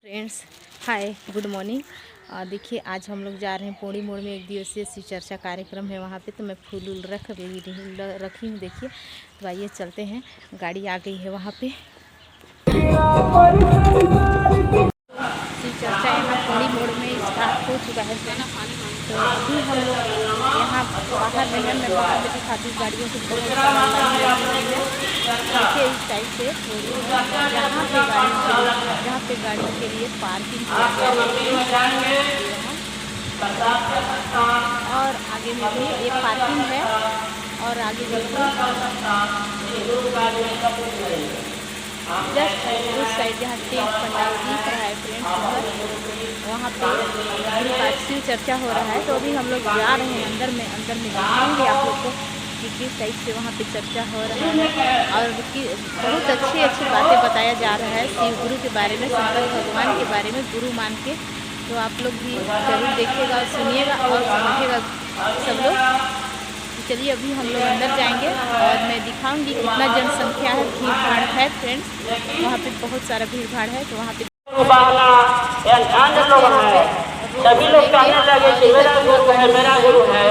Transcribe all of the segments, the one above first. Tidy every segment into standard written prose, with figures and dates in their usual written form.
Friends, हाय, good morning. देखिए, आज हम लोग जा रहे हैं पौड़ी मोड़ में। एक दिवसीय शिव चर्चा कार्यक्रम है वहाँ पे, तो मैं फूल उल रखी हूँ। देखिए, तो आइए चलते हैं। गाड़ी आ गई है वहाँ पे। शिव चर्चा यहाँ पौड़ी मोड़ में स्टार्ट हो चुका है। तो अभी हम लोग यहाँ बाहर में है। मैं बाहर में दिखाती हूँ गाड़ियों से बहुत सारा लाइन लगी हुई है। देखिए, इस साइड से जहाँ पे गाड़ियों के लिए पार्किंग किया गया है, और आगे में भी एक पार्किंग है। और आगे जस्ट उस साइड जहाँ टेंट पंडाल दिख रहा है फ्रेंड्स, वहाँ पे आज शिव चर्चा हो रहा है। तो अभी हम लोग जा रहे हैं अंदर में दिखाएंगे आप लोग को कि किस टाइप से वहाँ पे चर्चा हो रहा है। और बहुत अच्छी बातें बताया जा रहा है शिव गुरु के बारे में, शंकर भगवान के बारे में गुरु मान के। तो आप लोग भी जरूर देखिएगा और सुनिएगा और समझिएगा सब लोग। चलिए, अभी हम लोग अंदर जाएंगे और मैं दिखाऊंगी कितना जनसंख्या है, भीड़ भाड़ है फ्रेंड्स। वहाँ पे बहुत सारा भीड़ भाड़ है। तो वहाँ पे सभी लोग कहने लगे कि मेरा गुरु है, मेरा गुरु है।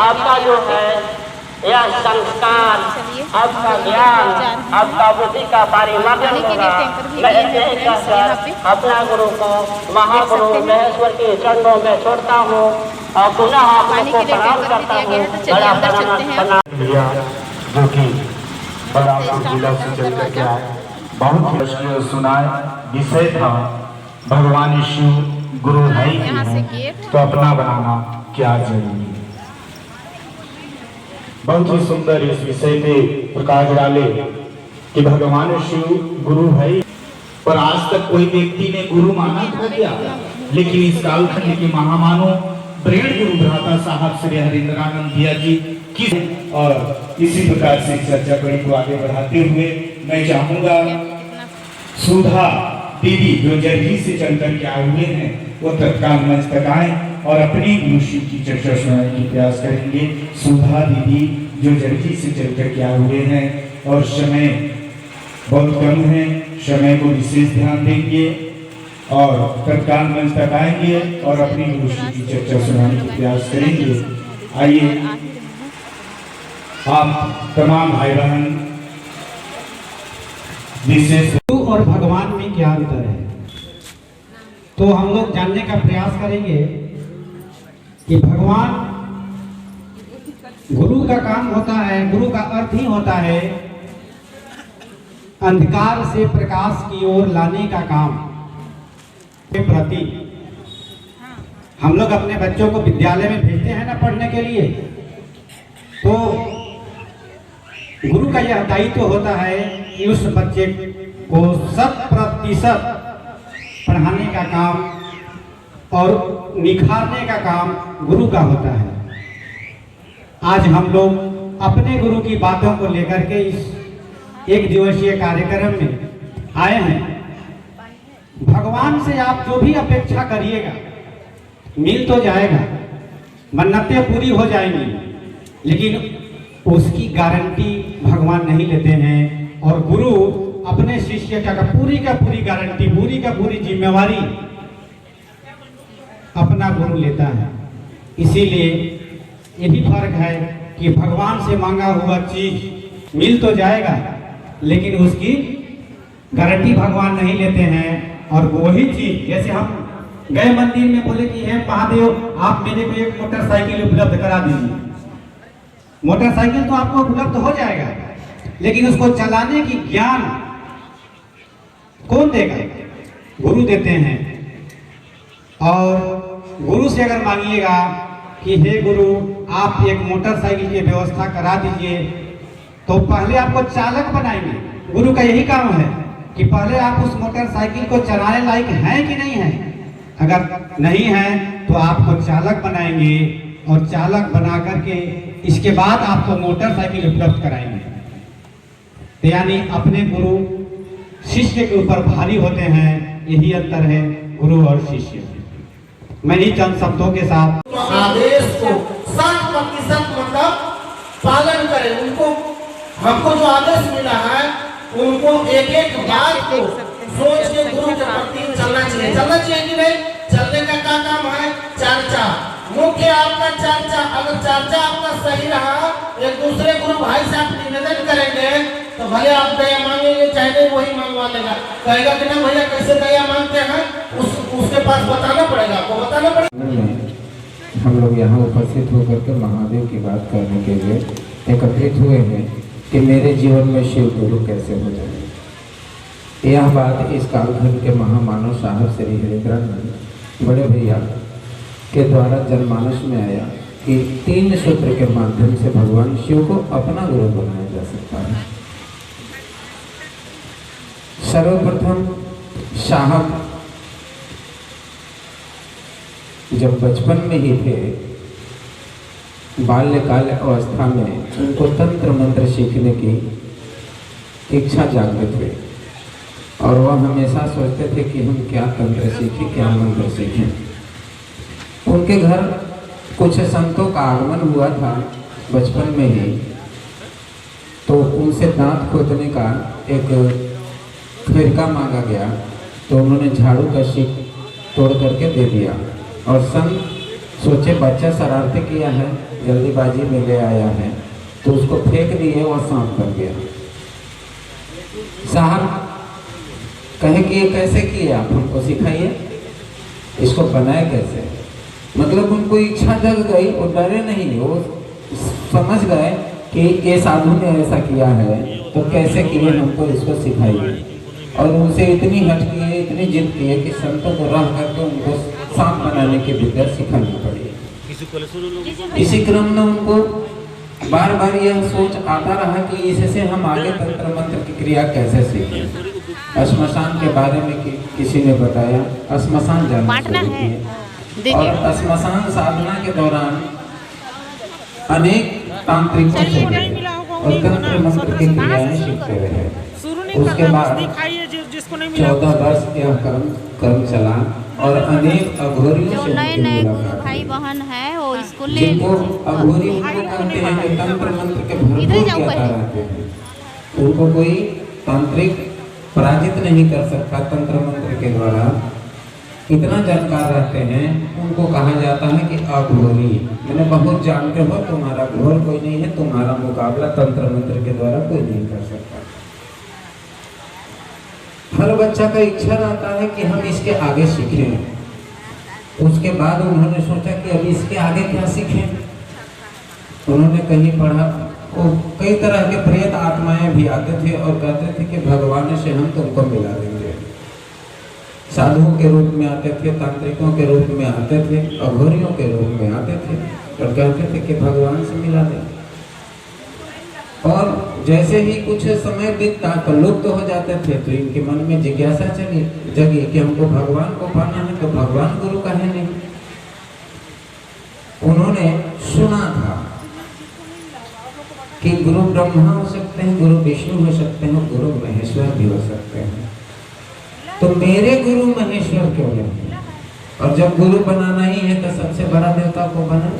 आपका जो है यह संस्कार, आपका ज्ञान, आपका बुद्धि का परिवर्तन होगा। मैं यही कहकर अपना गुरु को महागुरु महेश्वर के चरणों में छोड़ता हूँ और पुनः आप लोग को प्रणाम करता हूँ। बड़ा प्रणाम जो कि बलरामपुर जिला से चल करके आए। बहुत सुनाए विषय था भगवान शिव गुरु है ही है, तो अपना बनाना क्या जरूरी। बहुत ही सुंदर इस विषय पे प्रकाश डाले कि भगवान शिव गुरु है, पर आज तक कोई व्यक्ति ने गुरु माना था क्या? लेकिन इस कालखंड के महामानव प्रेण गुरु भ्राता साहब श्री हरिंद्रानंद भैया जी किस, और इसी प्रकार से चर्चा को आगे बढ़ाते हुए मैं चाहूंगा सुधा दीदी जो जर्जी से चलकर के आए हुए हैं, वो तत्काल मंच तक आए और अपनी गुरु शिव की चर्चा सुनाने की प्रयास करेंगे। सुधा दीदी जो जर्जी से चलकर के आए हुए हैं, और समय बहुत कम है, समय को विशेष ध्यान देंगे और तत्काल मंच तक आएंगे और अपनी गुरु शिव की चर्चा सुनाने की प्रयास करेंगे। आइए आप तमाम भाई बहन, विशेष और भगवान में क्या अंतर है, तो हम लोग जानने का प्रयास करेंगे कि भगवान गुरु का काम होता है, गुरु का अर्थ ही होता है अंधकार से प्रकाश की ओर लाने का काम के प्रति। हम लोग अपने बच्चों को विद्यालय में भेजते हैं ना पढ़ने के लिए, तो गुरु का यह दायित्व होता है कि उस बच्चे को 100% पढ़ाने का काम और निखारने का काम गुरु का होता है। आज हम लोग अपने गुरु की बातों को लेकर के इस एक दिवसीय कार्यक्रम में आए हैं। भगवान से आप जो भी अपेक्षा करिएगा मिल तो जाएगा, मन्नतें पूरी हो जाएंगी, लेकिन उसकी गारंटी भगवान नहीं लेते हैं। और गुरु अपने शिष्य का पूरी गारंटी, पूरी जिम्मेवारी अपना गुरु लेता है। इसीलिए यही फर्क है कि भगवान से मांगा हुआ चीज मिल तो जाएगा, लेकिन उसकी गारंटी भगवान नहीं लेते हैं। और वही चीज, जैसे हम गए मंदिर में बोले कि हे महादेव, आप मेरे को एक मोटरसाइकिल उपलब्ध करा दीजिए। मोटरसाइकिल तो आपको उपलब्ध हो जाएगा, लेकिन उसको चलाने की ज्ञान कौन देगा? गुरु देते हैं। और गुरु से अगर मांगिएगा कि हे गुरु, आप एक मोटरसाइकिल की व्यवस्था करा दीजिए, तो पहले आपको चालक बनाएंगे। गुरु का यही काम है कि पहले आप उस मोटरसाइकिल को चलाने लायक हैं कि नहीं है। अगर नहीं है तो आपको चालक बनाएंगे, और चालक बना करके इसके बाद आपको मोटरसाइकिल उपलब्ध कराएंगे। तो यानी अपने गुरु शिष्य के ऊपर भारी होते हैं। यही अंतर है गुरु और शिष्य। मैं ही चंद शब्दों के साथ आदेश को 100% मतलब पालन करें। उनको, हमको जो आदेश मिला है, उनको एक बात को सोच के गुरु के प्रति चलना चाहिए। चलना चाहिए कि नहीं? चलने का क्या काम है? चर्चा। मुख्य आपका चर्चा, अगर चर्चा आपका सही रहा, एक दूसरे गुरु भाई से आप निवेदन करेंगे तो भले आप दया मांगेंगे, चाहे नहीं वही मंगवा लेगा, कहेगा कि ना भैया कैसे दया मांगते हैं, उसके पास बताना पड़ेगा, आपको बताना पड़ेगा। हम लोग यहाँ उपस्थित होकर के महादेव की बात करने के लिए एकत्रित हुए हैं कि मेरे जीवन में शिव गुरु कैसे हो जाए। यह बात इस कालखंड के महामानव साहब श्री हरिद्रानंद बड़े भैया के द्वारा जनमानस में आया कि 3 सूत्र के माध्यम से भगवान शिव को अपना गुरु बनाया जा सकता है। सर्वप्रथम साहब जब बचपन में ही थे, बाल्यकाल अवस्था में उनको तंत्र मंत्र सीखने की इच्छा जागृत हुई और वह हमेशा सोचते थे कि हम क्या तंत्र सीखें, क्या मंत्र सीखें। उनके घर कुछ संतों का आगमन हुआ था बचपन में ही, तो उनसे दांत खोदने का एक फिरका मांगा गया, तो उन्होंने झाड़ू का सीख तोड़ करके दे दिया और संत सोचे बच्चा शरारती किया है, जल्दीबाजी में ले आया है, तो उसको फेंक दिए, वह सांप बन गया। साहब कहे कि ये कैसे किया, आप हमको सिखाइए, इसको बनाए कैसे। मतलब उनको इच्छा जग गई, वो डरे नहीं, वो समझ गए कि ये साधु ने ऐसा किया है तो कैसे किए, हमको इसको सिखाइए। और उनसे इतनी हट किए, इतनी जिद किए कि संतों को रह करके उनको सांप बनाने की विद्या सिखानी पड़ी। इसी क्रम में उनको बार बार यह सोच आता रहा कि इससे हम आगे तंत्र मंत्र की क्रिया कैसे सीखें। श्मशान के बारे में किसी ने बताया, श्मशान जाना शुरू किए और श्मशान साधना के दौरान अनेक तांत्रिकों से और तंत्र मंत्र की क्रियाएं सीखते रहे। उसके बाद 14 वर्ष यह कर्म चला और अनेक अघोरियों से नए भाई बहन है वो स्कूल जिनको अघोरी कहते हैं, जो तंत्र मंत्र के भरपूर ज्ञाता रहते हैं, उनको कोई तांत्रिक पराजित नहीं कर सकता। तंत्र मंत्र के द्वारा इतना जानकार रहते हैं, उनको कहा जाता है कि अघोरी, मैंने बहुत जानते हो, तुम्हारा घोर कोई नहीं है, तुम्हारा मुकाबला तंत्र मंत्र के द्वारा कोई नहीं कर सकता। हर बच्चा का इच्छा रहता है कि हम इसके आगे सीखें। उसके बाद उन्होंने सोचा कि अभी इसके आगे क्या सीखें। उन्होंने कहीं पढ़ा, वो कई तरह के प्रेत आत्माएं भी आते थे और कहते थे कि भगवान से हम तुमको मिला देंगे। साधुओं के रूप में आते थे, तांत्रिकों के रूप में आते थे, अघोरियों के रूप में आते थे और कहते थे कि भगवान से मिला देंगे। और जैसे ही कुछ समय बीतता तो लुप्त हो जाते थे, तो इनके मन में जिज्ञासा जगी कि हमको भगवान को पाना है, तो भगवान गुरु कहे नहीं। उन्होंने सुना था कि गुरु ब्रह्मा हो सकते हैं, गुरु विष्णु हो सकते हैं, गुरु महेश्वर भी हो सकते हैं, तो मेरे गुरु महेश्वर क्यों नहीं। और जब गुरु बनाना ही है तो सबसे बड़ा देवता को बना।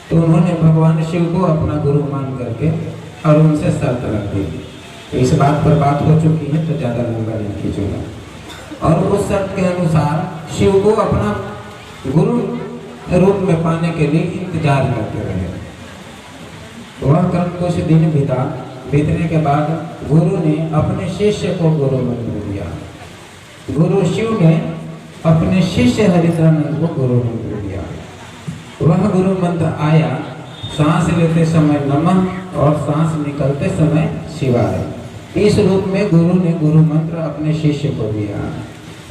तो उन्होंने भगवान शिव को अपना गुरु मान करके और उनसे शर्त रख दी। तो इस बात पर बात हो चुकी है तो ज़्यादा लंबा नहीं खींचूंगा। और उस शर्त के अनुसार शिव को अपना गुरु रूप में पाने के लिए इंतजार करते रहे। वह क्रम कुछ दिन बीतने के बाद गुरु ने अपने शिष्य को गुरु मंत्र दिया। गुरु शिव ने अपने शिष्य हरिद्रानंद को गुरु मंत्र दिया। वह गुरु मंत्र आया, सांस लेते समय नमः और सांस निकलते समय शिवाय। इस रूप में गुरु ने गुरु मंत्र अपने शिष्य को दिया।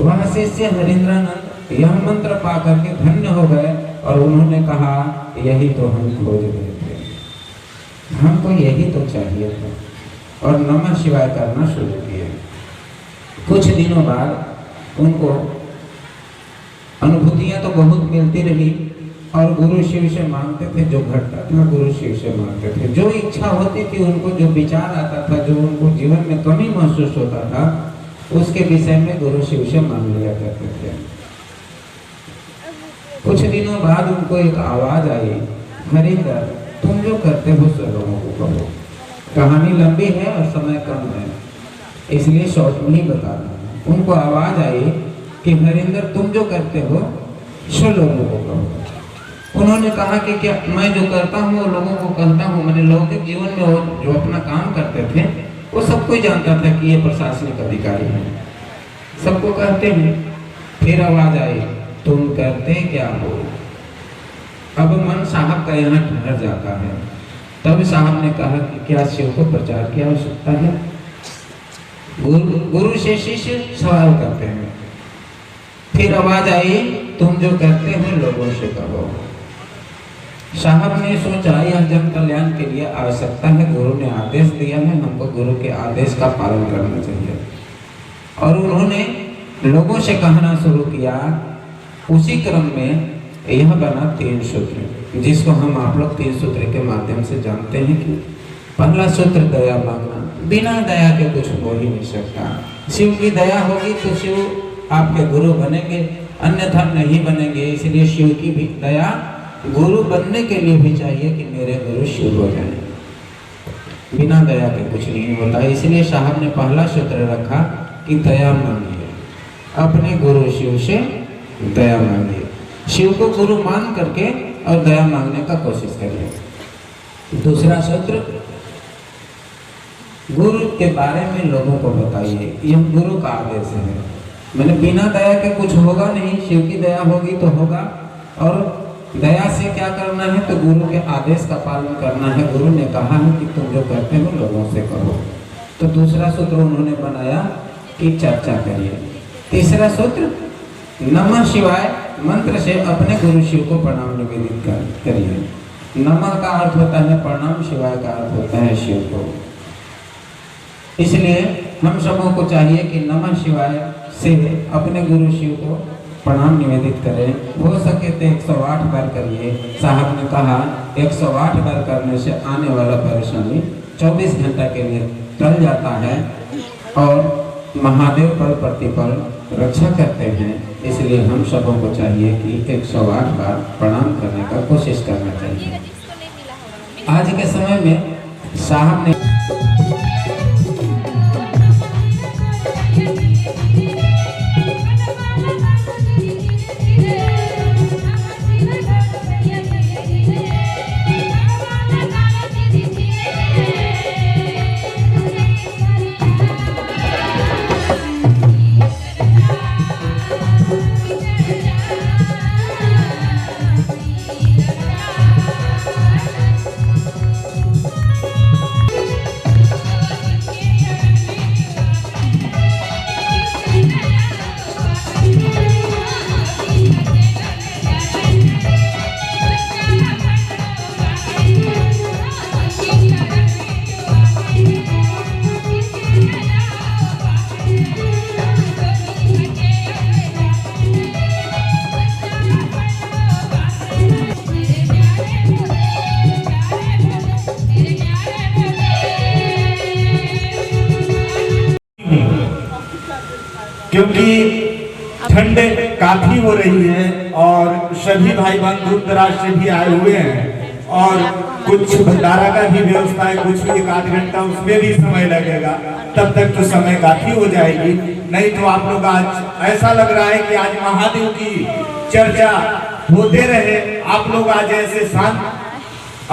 वह शिष्य हरिद्रानंद यह मंत्र पा करके धन्य हो गए और उन्होंने कहा यही तो हम खोज रहे थे, हमको यही तो चाहिए था, और नमः शिवाय करना शुरू किए। कुछ दिनों बाद उनको अनुभूतियां तो बहुत मिलती रही और गुरु शिव से मांगते थे, जो घटता था गुरु शिव से मांगते थे। जो इच्छा होती थी उनको, जो विचार आता था, जो उनको जीवन में कमी महसूस होता था, उसके विषय में गुरु शिव से मांग लिया करते थे। कुछ दिनों बाद उनको एक आवाज आई, हरिंदर तुम जो करते हो सब लोगों को कहो। कहानी लंबी है और समय कम है, इसलिए शॉर्ट में ही बता रहा हूँ। उनको आवाज आई कि हरिंदर तुम जो करते हो सो लोगों को कहो। उन्होंने कहा कि क्या मैं जो करता हूँ वो लोगों को कहता हूँ। मैंने लौकिक जीवन में वो जो अपना काम करते थे वो सब कोई जानता था कि ये प्रशासनिक अधिकारी है, सबको कहते हैं। फिर आवाज आई तुम करते क्या हो। अब मन साहब का यहाँ ठहर जाता है। तब साहब ने कहा कि क्या शिव को प्रचार की आवश्यकता है। गुरु से शिष्य सवाल करते हैं। फिर आवाज आई तुम जो करते हो लोगों से कहो। साहब ने सोचा यह जन कल्याण के लिए आवश्यकता है, गुरु ने आदेश दिया है, हमको गुरु के आदेश का पालन करना चाहिए। और उन्होंने लोगों से कहना शुरू किया। उसी क्रम में यह बना 3 सूत्र, जिसको हम आप लोग 3 सूत्र के माध्यम से जानते हैं कि पहला सूत्र दया मांगना। बिना दया के कुछ हो ही नहीं सकता। शिव की दया होगी तो शिव आपके गुरु बनेंगे, अन्यथा नहीं बनेंगे। इसलिए शिव की भी दया गुरु बनने के लिए भी चाहिए कि मेरे गुरु शिव हो जाए। बिना दया के कुछ नहीं होता। इसलिए साहब ने पहला सूत्र रखा कि दया मांगिए, अपने गुरु शिव से दया मांगिए। शिव को गुरु मान करके और दया मांगने का कोशिश करिए। दूसरा सूत्र, गुरु के बारे में लोगों को बताइए। यह गुरु का आदेश है। मैंने बिना दया के कुछ होगा नहीं, शिव की दया होगी तो होगा। और दया से क्या करना है तो गुरु के आदेश का पालन करना है। गुरु ने कहा है कि तुम जो करते हो लोगों से करो। तो दूसरा सूत्र उन्होंने बनाया कि चर्चा करिए। तीसरा सूत्र, नमः शिवाय मंत्र से अपने गुरु शिव को प्रणाम निवेदित करिए। नमः का अर्थ होता है प्रणाम, शिवाय का अर्थ होता है शिव को। इसलिए हम सबों को चाहिए कि नमः शिवाय से अपने गुरु शिव को प्रणाम निवेदित करें। हो सके तो 108 बार करिए। साहब ने कहा 108 बार करने से आने वाला परेशानी 24 घंटा के लिए टल जाता है और महादेव पर प्रतिपल रक्षा करते हैं। इसलिए हम सबों को चाहिए कि 108 बार प्रणाम करने का कोशिश करना चाहिए। आज के समय में साहब ने क्योंकि ठंड काफी हो रही है और सभी भाई बहन दूर दराज से भी आए हुए हैं और कुछ भंडारा का भी व्यवस्था है, कुछ 1-8 घंटा उसमें भी समय लगेगा। तब तक तो समय काफी हो जाएगी। नहीं तो आप लोग आज ऐसा लग रहा है कि आज महादेव की चर्चा होते रहे, आप लोग आज ऐसे शांत